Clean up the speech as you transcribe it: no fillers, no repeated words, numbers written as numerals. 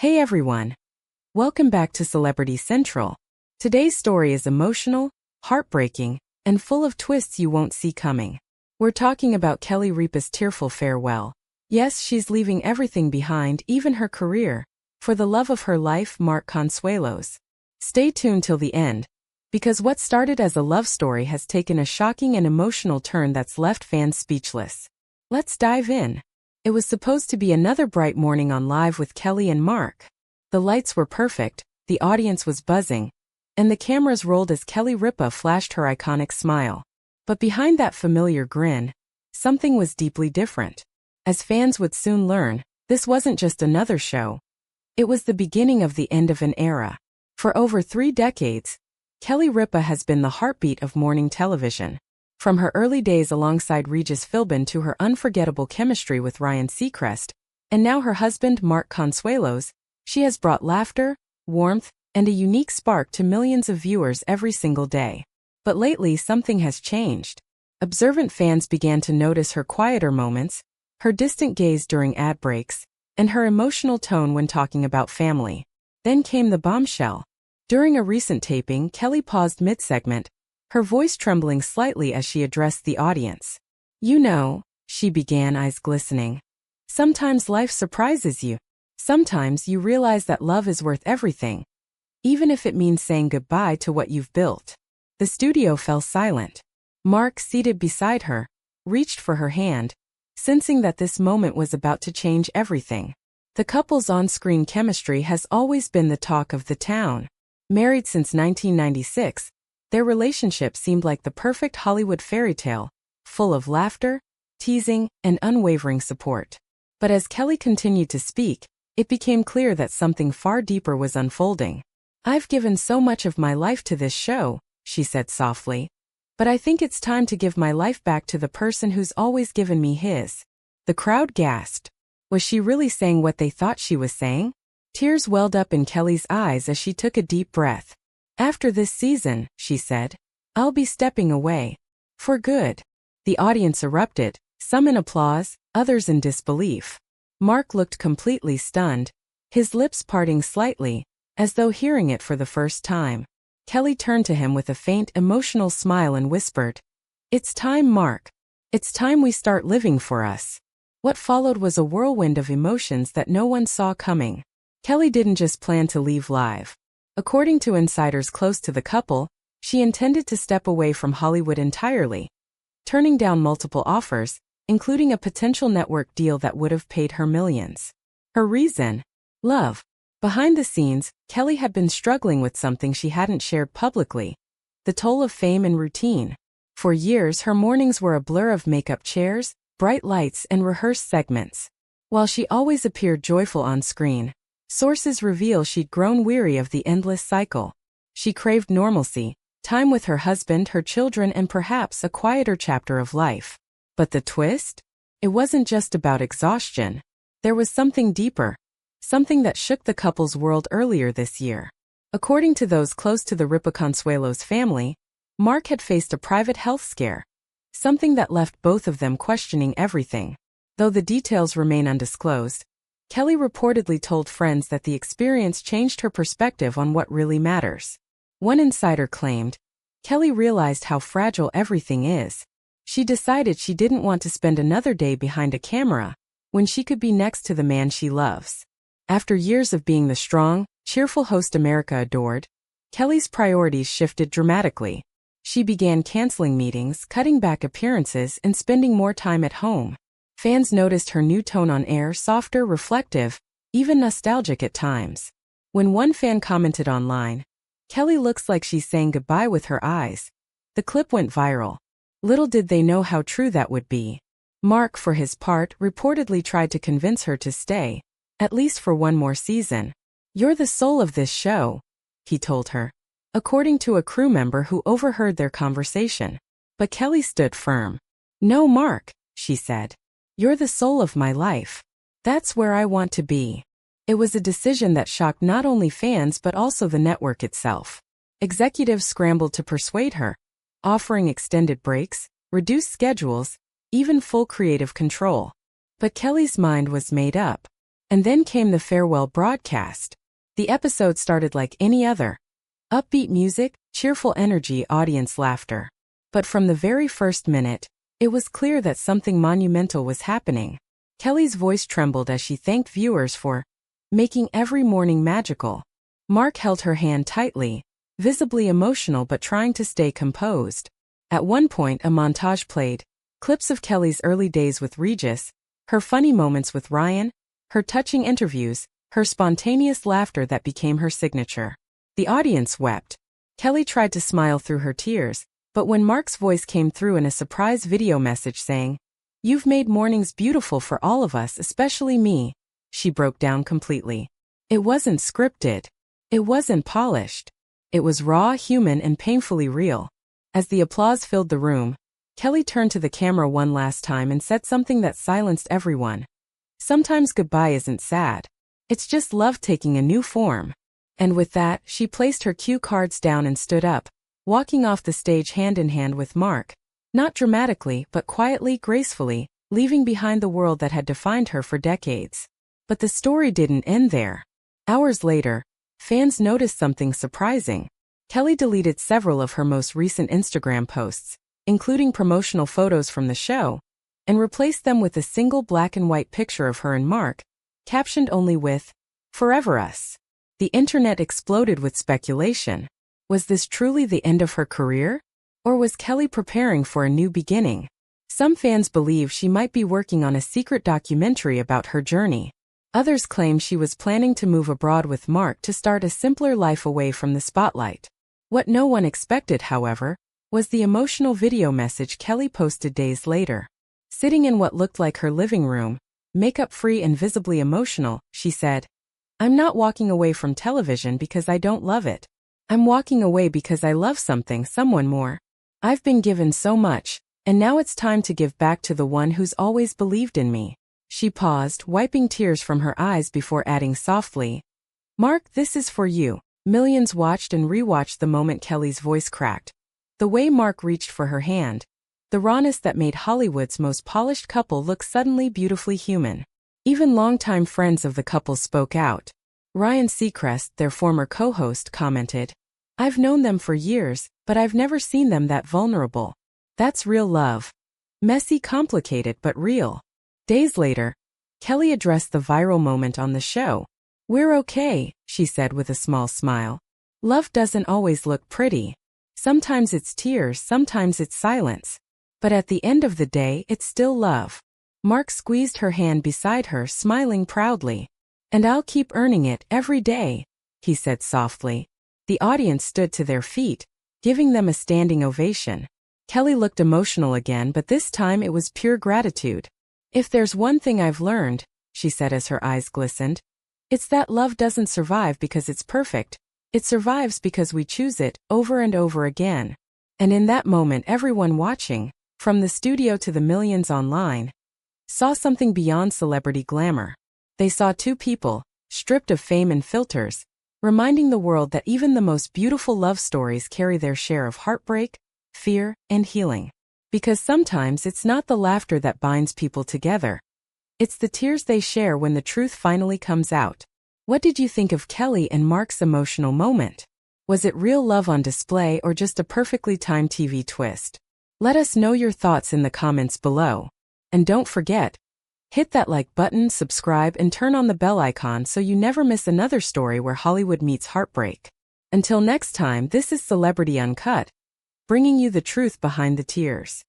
Hey everyone! Welcome back to Celebrity Central. Today's story is emotional, heartbreaking, and full of twists you won't see coming. We're talking about Kelly Ripa's tearful farewell. Yes, she's leaving everything behind, even her career, for the love of her life, Mark Consuelos. Stay tuned till the end, because what started as a love story has taken a shocking and emotional turn that's left fans speechless. Let's dive in. It was supposed to be another bright morning on Live with Kelly and Mark. The lights were perfect, the audience was buzzing, and the cameras rolled as Kelly Ripa flashed her iconic smile. But behind that familiar grin, something was deeply different. As fans would soon learn, this wasn't just another show. It was the beginning of the end of an era. For over 3 decades, Kelly Ripa has been the heartbeat of morning television. From her early days alongside Regis Philbin to her unforgettable chemistry with Ryan Seacrest, and now her husband Mark Consuelos, she has brought laughter, warmth, and a unique spark to millions of viewers every single day. But lately something has changed. Observant fans began to notice her quieter moments, her distant gaze during ad breaks, and her emotional tone when talking about family. Then came the bombshell. During a recent taping, Kelly paused mid-segment, her voice trembling slightly as she addressed the audience. "You know," she began, eyes glistening, "sometimes life surprises you. Sometimes you realize that love is worth everything, even if it means saying goodbye to what you've built." The studio fell silent. Mark, seated beside her, reached for her hand, sensing that this moment was about to change everything. The couple's on-screen chemistry has always been the talk of the town. Married since 1996, their relationship seemed like the perfect Hollywood fairy tale, full of laughter, teasing, and unwavering support. But as Kelly continued to speak, it became clear that something far deeper was unfolding. "I've given so much of my life to this show," she said softly, "but I think it's time to give my life back to the person who's always given me his." The crowd gasped. Was she really saying what they thought she was saying? Tears welled up in Kelly's eyes as she took a deep breath. "After this season," she said, "I'll be stepping away. For good." The audience erupted, some in applause, others in disbelief. Mark looked completely stunned, his lips parting slightly, as though hearing it for the first time. Kelly turned to him with a faint, emotional smile and whispered, "It's time, Mark. It's time we start living for us." What followed was a whirlwind of emotions that no one saw coming. Kelly didn't just plan to leave Live. According to insiders close to the couple, she intended to step away from Hollywood entirely, turning down multiple offers, including a potential network deal that would have paid her millions. Her reason? Love. Behind the scenes, Kelly had been struggling with something she hadn't shared publicly: the toll of fame and routine. For years, her mornings were a blur of makeup chairs, bright lights, and rehearsed segments. While she always appeared joyful on screen, sources reveal she'd grown weary of the endless cycle. She craved normalcy, time with her husband, her children, and perhaps a quieter chapter of life. But the twist? It wasn't just about exhaustion. There was something deeper. Something that shook the couple's world earlier this year. According to those close to the Ripa Consuelos family, Mark had faced a private health scare. Something that left both of them questioning everything. Though the details remain undisclosed, Kelly reportedly told friends that the experience changed her perspective on what really matters. One insider claimed, "Kelly realized how fragile everything is. She decided she didn't want to spend another day behind a camera, when she could be next to the man she loves." After years of being the strong, cheerful host America adored, Kelly's priorities shifted dramatically. She began canceling meetings, cutting back appearances, and spending more time at home. Fans noticed her new tone on air: softer, reflective, even nostalgic at times. When one fan commented online, "Kelly looks like she's saying goodbye with her eyes," the clip went viral. Little did they know how true that would be. Mark, for his part, reportedly tried to convince her to stay, at least for one more season. "You're the soul of this show," he told her, according to a crew member who overheard their conversation. But Kelly stood firm. "No, Mark," she said. "You're the soul of my life. That's where I want to be." It was a decision that shocked not only fans but also the network itself. Executives scrambled to persuade her, offering extended breaks, reduced schedules, even full creative control. But Kelly's mind was made up. And then came the farewell broadcast. The episode started like any other. Upbeat music, cheerful energy, audience laughter. But from the very first minute, it was clear that something monumental was happening. Kelly's voice trembled as she thanked viewers for making every morning magical. Mark held her hand tightly, visibly emotional but trying to stay composed. At one point, a montage played, clips of Kelly's early days with Regis, her funny moments with Ryan, her touching interviews, her spontaneous laughter that became her signature. The audience wept. Kelly tried to smile through her tears, but when Mark's voice came through in a surprise video message saying, "You've made mornings beautiful for all of us, especially me," she broke down completely. It wasn't scripted. It wasn't polished. It was raw, human, and painfully real. As the applause filled the room, Kelly turned to the camera one last time and said something that silenced everyone. "Sometimes goodbye isn't sad. It's just love taking a new form." And with that, she placed her cue cards down and stood up, walking off the stage hand in hand with Mark. Not dramatically, but quietly, gracefully, leaving behind the world that had defined her for decades. But the story didn't end there. Hours later, fans noticed something surprising. Kelly deleted several of her most recent Instagram posts, including promotional photos from the show, and replaced them with a single black and white picture of her and Mark, captioned only with, "Forever Us." The internet exploded with speculation. Was this truly the end of her career? Or was Kelly preparing for a new beginning? Some fans believe she might be working on a secret documentary about her journey. Others claim she was planning to move abroad with Mark to start a simpler life away from the spotlight. What no one expected, however, was the emotional video message Kelly posted days later. Sitting in what looked like her living room, makeup-free and visibly emotional, she said, "I'm not walking away from television because I don't love it. I'm walking away because I love someone more. I've been given so much, and now it's time to give back to the one who's always believed in me." She paused, wiping tears from her eyes before adding softly, "Mark, this is for you." Millions watched and rewatched the moment Kelly's voice cracked. The way Mark reached for her hand, the rawness that made Hollywood's most polished couple look suddenly beautifully human. Even longtime friends of the couple spoke out. Ryan Seacrest, their former co-host, commented, "I've known them for years, but I've never seen them that vulnerable. That's real love. Messy, complicated, but real." Days later, Kelly addressed the viral moment on the show. "We're okay," she said with a small smile. "Love doesn't always look pretty. Sometimes it's tears, sometimes it's silence. But at the end of the day, it's still love." Mark squeezed her hand beside her, smiling proudly. "And I'll keep earning it every day," he said softly. The audience stood to their feet, giving them a standing ovation. Kelly looked emotional again, but this time it was pure gratitude. "If there's one thing I've learned," she said as her eyes glistened, "it's that love doesn't survive because it's perfect. It survives because we choose it, over and over again." And in that moment, everyone watching, from the studio to the millions online, saw something beyond celebrity glamour. They saw two people, stripped of fame and filters, reminding the world that even the most beautiful love stories carry their share of heartbreak, fear, and healing. Because sometimes it's not the laughter that binds people together. It's the tears they share when the truth finally comes out. What did you think of Kelly and Mark's emotional moment? Was it real love on display or just a perfectly timed TV twist? Let us know your thoughts in the comments below. And don't forget, hit that like button, subscribe, and turn on the bell icon so you never miss another story where Hollywood meets heartbreak. Until next time, this is Celebrity Uncut, bringing you the truth behind the tears.